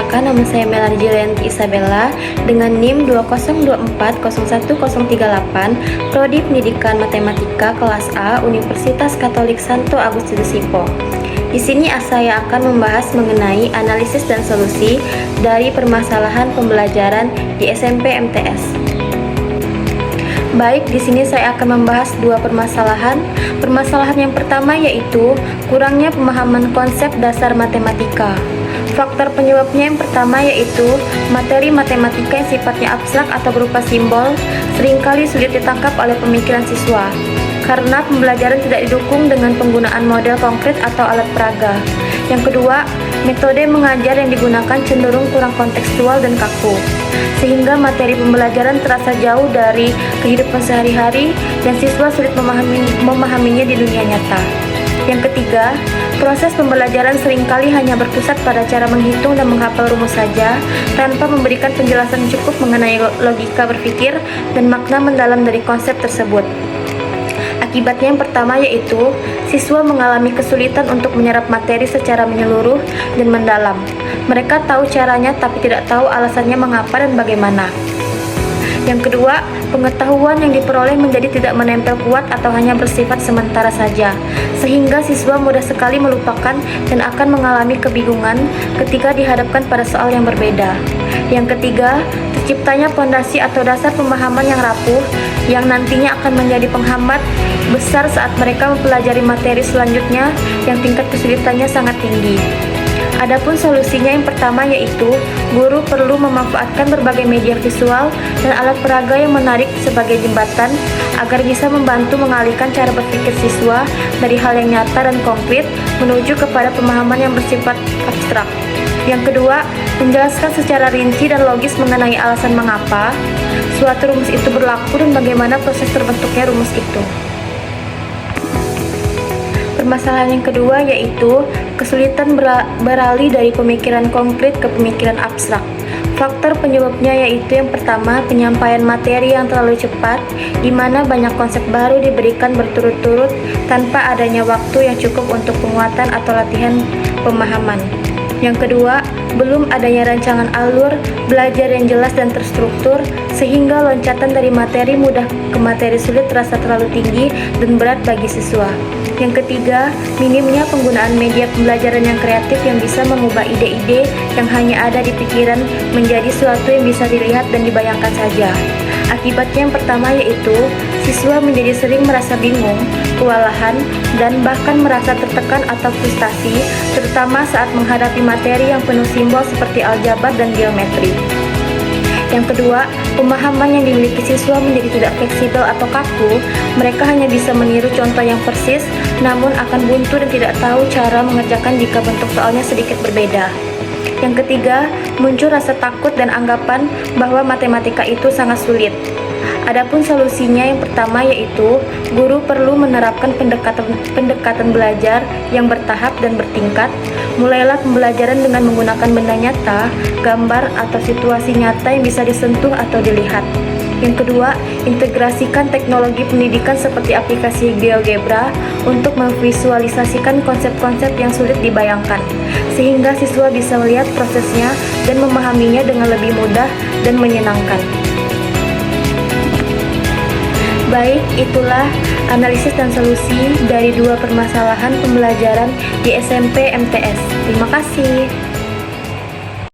perkenalkan, nama saya Melanie Julianti Isabella dengan NIM 202401038, Prodi Pendidikan Matematika kelas A, Universitas Katolik Santo Agustinus Hippo. Di sini saya akan membahas mengenai analisis dan solusi dari permasalahan pembelajaran di SMP MTS. Baik, di sini saya akan membahas dua permasalahan. Permasalahan yang pertama yaitu kurangnya pemahaman konsep dasar matematika. Faktor penyebabnya yang pertama yaitu materi matematika yang sifatnya abstrak atau berupa simbol seringkali sulit ditangkap oleh pemikiran siswa karena pembelajaran tidak didukung dengan penggunaan model konkret atau alat peraga. Yang kedua, metode mengajar yang digunakan cenderung kurang kontekstual dan kaku, sehingga materi pembelajaran terasa jauh dari kehidupan sehari-hari dan siswa sulit memahaminya di dunia nyata. Yang ketiga, proses pembelajaran seringkali hanya berpusat pada cara menghitung dan menghafal rumus saja, tanpa memberikan penjelasan cukup mengenai logika berpikir dan makna mendalam dari konsep tersebut. Akibatnya yang pertama yaitu siswa mengalami kesulitan untuk menyerap materi secara menyeluruh dan mendalam. Mereka tahu caranya tapi tidak tahu alasannya mengapa dan bagaimana. Yang kedua, pengetahuan yang diperoleh menjadi tidak menempel kuat atau hanya bersifat sementara saja, sehingga siswa mudah sekali melupakan dan akan mengalami kebingungan ketika dihadapkan pada soal yang berbeda. Yang ketiga, terciptanya fondasi atau dasar pemahaman yang rapuh yang nantinya akan menjadi penghambat besar saat mereka mempelajari materi selanjutnya yang tingkat kesulitannya sangat tinggi. Adapun solusinya yang pertama yaitu guru perlu memanfaatkan berbagai media visual dan alat peraga yang menarik sebagai jembatan agar bisa membantu mengalihkan cara berpikir siswa dari hal yang nyata dan konkret menuju kepada pemahaman yang bersifat abstrak. Yang kedua, menjelaskan secara rinci dan logis mengenai alasan mengapa suatu rumus itu berlaku dan bagaimana proses terbentuknya rumus itu. Permasalahan yang kedua yaitu kesulitan beralih dari pemikiran konkret ke pemikiran abstrak. Faktor penyebabnya yaitu yang pertama, penyampaian materi yang terlalu cepat, di mana banyak konsep baru diberikan berturut-turut tanpa adanya waktu yang cukup untuk penguatan atau latihan pemahaman. Yang kedua, belum adanya rancangan alur belajar yang jelas dan terstruktur, sehingga loncatan dari materi mudah ke materi sulit terasa terlalu tinggi dan berat bagi siswa. Yang ketiga, minimnya penggunaan media pembelajaran yang kreatif yang bisa mengubah ide-ide yang hanya ada di pikiran menjadi sesuatu yang bisa dilihat dan dibayangkan saja. Akibatnya yang pertama yaitu siswa menjadi sering merasa bingung, kewalahan, dan bahkan merasa tertekan atau frustasi, terutama saat menghadapi materi yang penuh simbol seperti aljabar dan geometri. Yang kedua, pemahaman yang dimiliki siswa menjadi tidak fleksibel atau kaku. Mereka hanya bisa meniru contoh yang persis, namun akan buntu dan tidak tahu cara mengerjakan jika bentuk soalnya sedikit berbeda. Yang ketiga, muncul rasa takut dan anggapan bahwa matematika itu sangat sulit. Adapun solusinya yang pertama yaitu guru perlu menerapkan pendekatan belajar yang bertahap dan bertingkat. Mulailah pembelajaran dengan menggunakan benda nyata, gambar atau situasi nyata yang bisa disentuh atau dilihat. Yang kedua, integrasikan teknologi pendidikan seperti aplikasi GeoGebra untuk memvisualisasikan konsep-konsep yang sulit dibayangkan, sehingga siswa bisa melihat prosesnya dan memahaminya dengan lebih mudah dan menyenangkan. Baik, itulah analisis dan solusi dari dua permasalahan pembelajaran di SMP MTS. Terima kasih.